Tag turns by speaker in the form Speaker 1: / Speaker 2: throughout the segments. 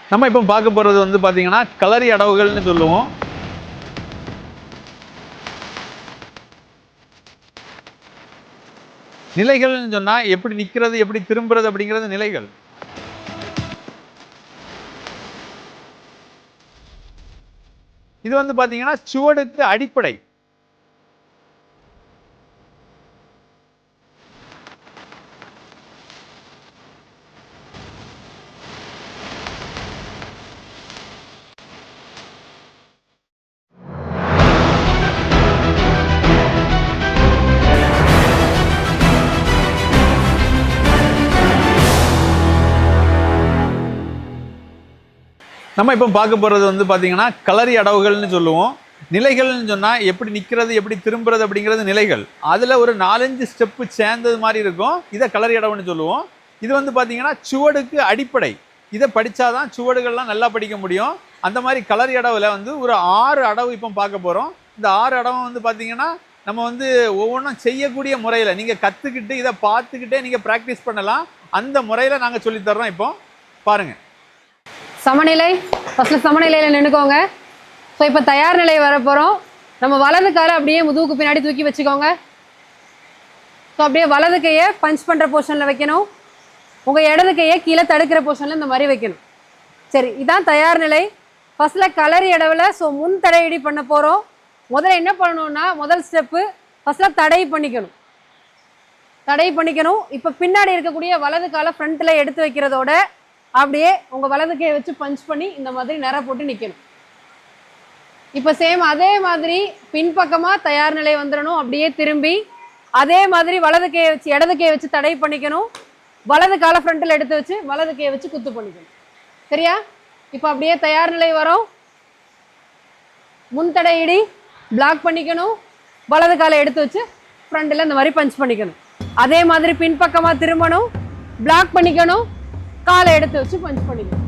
Speaker 1: நம்ம இப்போ பார்க்க போகிறது வந்து பார்த்தீங்கன்னா களரி அடவுகள்னு சொல்லுவோம். நிலைகள்னு சொன்னால் எப்படி நிற்கிறது எப்படி திரும்புறது அப்படிங்கிறது நிலைகள். இது வந்து பார்த்தீங்கன்னா சுவடுக்கு அடிப்படை. நம்ம இப்போ பார்க்க போகிறது வந்து பார்த்தீங்கன்னா களரி அடவுகள்னு சொல்லுவோம். நிலைகள்னு சொன்னால் எப்படி நிற்கிறது எப்படி திரும்புறது அப்படிங்கிறது நிலைகள். அதில் ஒரு 4-5 ஸ்டெப்பு சேர்ந்தது மாதிரி இருக்கும். இதை களரி அடவுன்னு சொல்லுவோம். இது வந்து பார்த்தீங்கன்னா சுவடுக்கு அடிப்படை. இதை படித்தாதான் சுவடுகள்லாம் நல்லா படிக்க முடியும். அந்த மாதிரி களரி அடவில் வந்து ஒரு 6 அடவு இப்போ பார்க்க போகிறோம். இந்த 6 அடவும் வந்து பார்த்தீங்கன்னா நம்ம வந்து ஒவ்வொன்றும் செய்யக்கூடிய முறையில் நீங்கள் கற்றுக்கிட்டு இதை பார்த்துக்கிட்டே நீங்கள் ப்ராக்டிஸ் பண்ணலாம். அந்த முறையில் நாங்கள் சொல்லித்தர்றோம். இப்போ பாருங்கள்.
Speaker 2: சமநிலை, ஃபஸ்ட்டில் சமநிலையில் நின்றுக்கோங்க. ஸோ இப்போ தயார் நிலை வர போகிறோம். நம்ம வலது காலை அப்படியே முதுகுக்கு பின்னாடி தூக்கி வச்சுக்கோங்க. ஸோ அப்படியே வலது கையை பஞ்ச் பண்ணுற பொசிஷனில் வைக்கணும். உங்கள் இடது கையை கீழே தடுக்கிற பொசிஷனில் இந்த மாதிரி வைக்கணும். சரி, இதான் தயார் நிலை. ஃபஸ்ட்டில் களரி அடவில் ஸோ முன் தடையடி பண்ண போகிறோம். முதல்ல என்ன பண்ணணும்னா முதல் ஸ்டெப்பு ஃபஸ்ட்டில் தடை பண்ணிக்கணும். இப்போ பின்னாடி இருக்கக்கூடிய வலது காலை ஃப்ரண்ட்டில் எடுத்து வைக்கிறதோட அப்படியே உங்கள் வலது கையை வச்சு பஞ்ச் பண்ணி இந்த மாதிரி நேரா போட்டு நிற்கணும். இப்போ சேம் அதே மாதிரி பின்பக்கமாக தயார் நிலை வந்துடணும். அப்படியே திரும்பி அதே மாதிரி வலது கையை வச்சு இடது கையை வச்சு தடை பண்ணிக்கணும். வலது காலை ஃப்ரண்ட்டில் எடுத்து வச்சு வலது கையை வச்சு குத்து பண்ணிக்கணும். சரியா? இப்போ அப்படியே தயார் நிலை வரும். முன்தடையிடி பிளாக் பண்ணிக்கணும். வலது காலை எடுத்து வச்சு ஃப்ரண்ட்டில் இந்த மாதிரி பஞ்ச் பண்ணிக்கணும். அதே மாதிரி பின்பக்கமாக திரும்பணும், பிளாக் பண்ணிக்கணும், காலை எடுத்து வச்சு பஞ்ச் பண்ணிக்கணும்.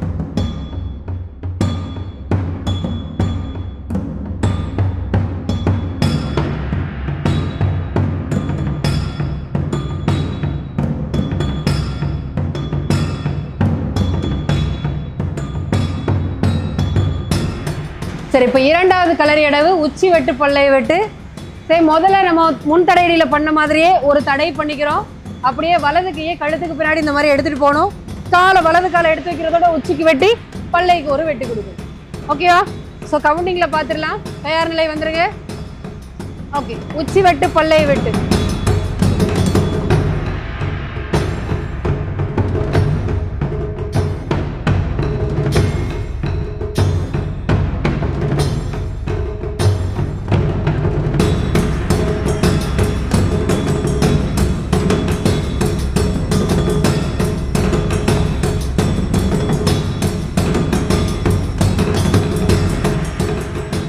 Speaker 2: சரி, இப்போ இரண்டாவது களரி அடவு உச்சி வெட்டு பல்லை வெட்டு. சரி, முதல்ல நம்ம முன் தடையடியில் பண்ண மாதிரியே ஒரு தடை பண்ணிக்கிறோம். அப்படியே வலது கையை கழுத்துக்கு பின்னாடி இந்த மாதிரி எடுத்துகிட்டு போகணும். காலை வலது காலை எடுத்து வைக்கிறதோட உச்சிக்கு வெட்டி பல்லைக்கு ஒரு வெட்டு கொடுக்கணும். ஓகேவா? ஸோ கவுண்டிங்கில் பார்த்துடலாம். தயார் நிலை வந்துருங்க. ஓகே, உச்சி வெட்டு பல்லை வெட்டு.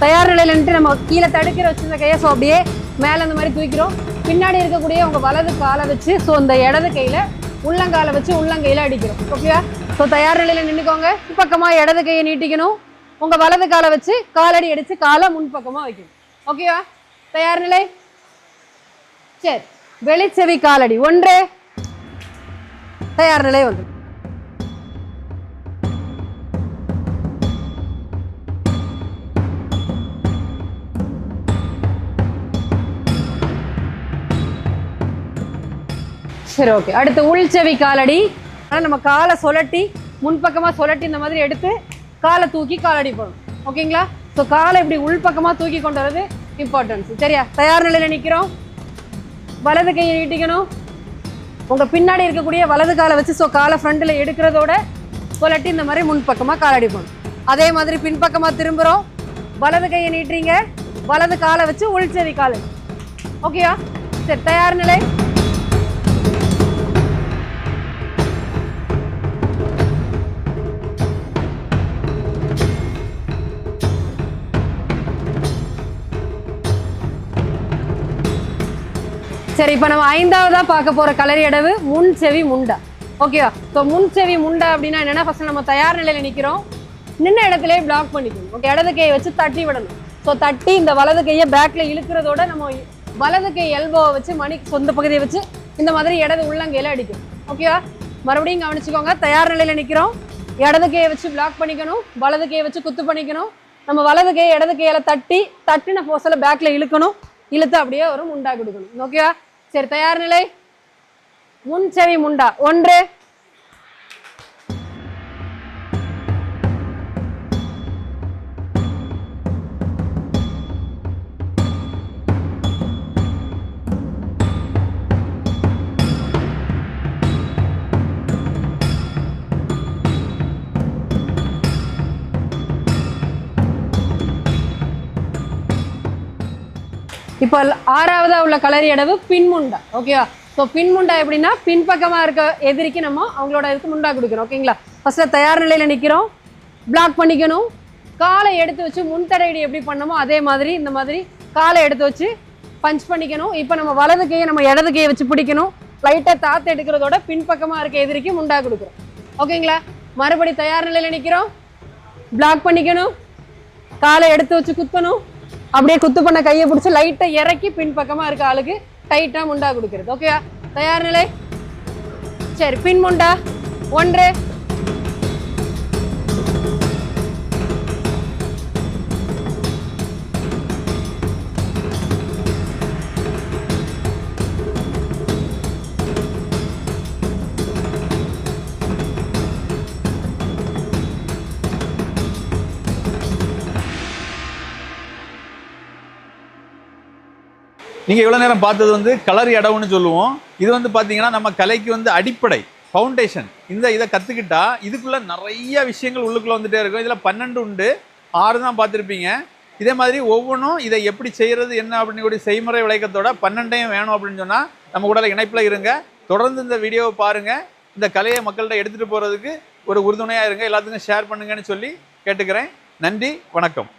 Speaker 2: தயார் நிலையில் நின்று நம்ம கீழே தடுக்கிற வச்சிருந்த கையை ஸோ அப்படியே மேலே அந்த மாதிரி தூக்கிறோம். பின்னாடி இருக்கக்கூடிய உங்கள் வலது காலை வச்சு ஸோ இந்த இடது கையில் உள்ளங்காலை வச்சு உள்ளங்கையில் அடிக்கிறோம். ஓகேவா? ஸோ தயார் நிலையில் நின்றுக்கோங்க. பக்கமாக இடது கையை நீட்டிக்கணும். உங்கள் வலது காலை வச்சு காலடி அடித்து காலை முன்பக்கமாக வைக்கணும். ஓகேவா? தயார் நிலை. சரி, வெளிச்செவி காலடி 1. தயார் நிலை வந்து சரி. ஓகே, அடுத்து உள்செவி காலடி. ஆனால் நம்ம காலை சுழட்டி முன்பக்கமாக சுழட்டி இந்த மாதிரி எடுத்து காலை தூக்கி காலடி போடணும். ஓகேங்களா? ஸோ காலை இப்படி உள்பக்கமாக தூக்கி கொண்டு வரது இம்பார்ட்டன்ஸ். சரியா? தயார் நிலையில் நிற்கிறோம். வலது கையை நீட்டிக்கணும். உங்கள் பின்னாடி இருக்கக்கூடிய வலது காலை வச்சு ஸோ காலை ஃப்ரண்ட்டில் எடுக்கிறதோட சுழட்டி இந்த மாதிரி முன்பக்கமாக காலடி போடணும். அதே மாதிரி பின்பக்கமாக திரும்புகிறோம். வலது கையை நீட்டுறீங்க. வலது காலை வச்சு உள்செவி காலடி. ஓகேவா? சரி, தயார் நிலை. சரி, இப்போ நம்ம 5ஆவதாக பார்க்க போகிற களரி அடவு முன் செவி முண்டா. ஓகேவா? ஸோ முன் செவி முண்டா அப்படின்னா என்னென்னா ஃபஸ்ட்டு நம்ம தயார் நிலையில் நிற்கிறோம். நின்ன இடத்துலேயே பிளாக் பண்ணிக்கணும். ஓகே, இடது கையை வச்சு தட்டி விடணும். ஸோ தட்டி இந்த வலது கையை பேக்கில் இழுக்கிறதோட நம்ம வலது கை எல்போவை வச்சு மணி சொந்த பகுதியை வச்சு இந்த மாதிரி இடது உள்ளங்கையில் அடிக்கணும். ஓகேவா? மறுபடியும் கவனிச்சுக்கோங்க. தயார் நிலையில் நிற்கிறோம். இடது கையை வச்சு பிளாக் பண்ணிக்கணும், வலது கையை வச்சு குத்து பண்ணிக்கணும். நம்ம வலது கையை இடது கையில தட்டின போர்ஸில் பேக்கில் இழுக்கணும். இழுத்து அப்படியே ஒரு முண்டா கொடுக்கணும். ஓகேவா? சரி, தயார் நிலை. முன் செவி முண்டா. 1. இப்போ 6வதா உள்ள களரி அடவு பின்முண்டா. ஓகேவா? ஸோ பின்முண்டா எப்படின்னா பின்பக்கமாக இருக்க எதிரிக்கு நம்ம அவங்களோட இதுக்கு முண்டா கொடுக்கணும். ஓகேங்களா? ஃபர்ஸ்ட் தயார் நிலையில் நிற்கிறோம், பிளாக் பண்ணிக்கணும். காலை எடுத்து வச்சு முன்தடையடி எப்படி பண்ணமோ அதே மாதிரி இந்த மாதிரி காலை எடுத்து வச்சு பஞ்ச் பண்ணிக்கணும். இப்போ நம்ம வலது கையை நம்ம இடது கையை வச்சு பிடிக்கணும். லைட்டாக தாத்து எடுக்கிறதோட பின்பக்கமாக இருக்க எதிரிக்கு முண்டா கொடுக்குறோம். ஓகேங்களா? மறுபடி தயார் நிலையில் நிற்கிறோம், பிளாக் பண்ணிக்கணும். காலை எடுத்து வச்சு குத்தணும். அப்படியே குத்து பண்ண கையை பிடிச்சி லைட்டாக இறக்கி பின்பக்கமா இருக்க ஆளுக்கு டைட்டா முண்டா கொடுக்கிறது. ஓகே, தயார் நிலை. சரி, பின் முண்டா. 1.
Speaker 1: நீங்கள் இவ்வளோ நேரம் பார்த்தது வந்து களரி அடவுன்னு சொல்லுவோம். இது வந்து பார்த்தீங்கன்னா நம்ம கலைக்கு வந்து அடிப்படை ஃபவுண்டேஷன். இதை கற்றுக்கிட்டா இதுக்குள்ளே நிறைய விஷயங்கள் உள்ளுக்குள்ளே வந்துகிட்டே இருக்கும். இதில் 12 உண்டு, 6 தான் பார்த்துருப்பீங்க. இதே மாதிரி ஒவ்வொன்றும் இதை எப்படி செய்கிறது என்ன அப்படின்னு கூடிய செய்முறை விளக்கத்தோட 12ஐயும் வேணும் அப்படின்னு சொன்னால் நம்ம கூட இணைப்பில் இருங்க. தொடர்ந்து இந்த வீடியோவை பாருங்கள். இந்த கலையை மக்கள்கிட்ட எடுத்துகிட்டு போகிறதுக்கு ஒரு உறுதுணையாக இருங்க. எல்லாத்துக்கும் ஷேர் பண்ணுங்கன்னு சொல்லி கேட்டுக்கிறேன். நன்றி, வணக்கம்.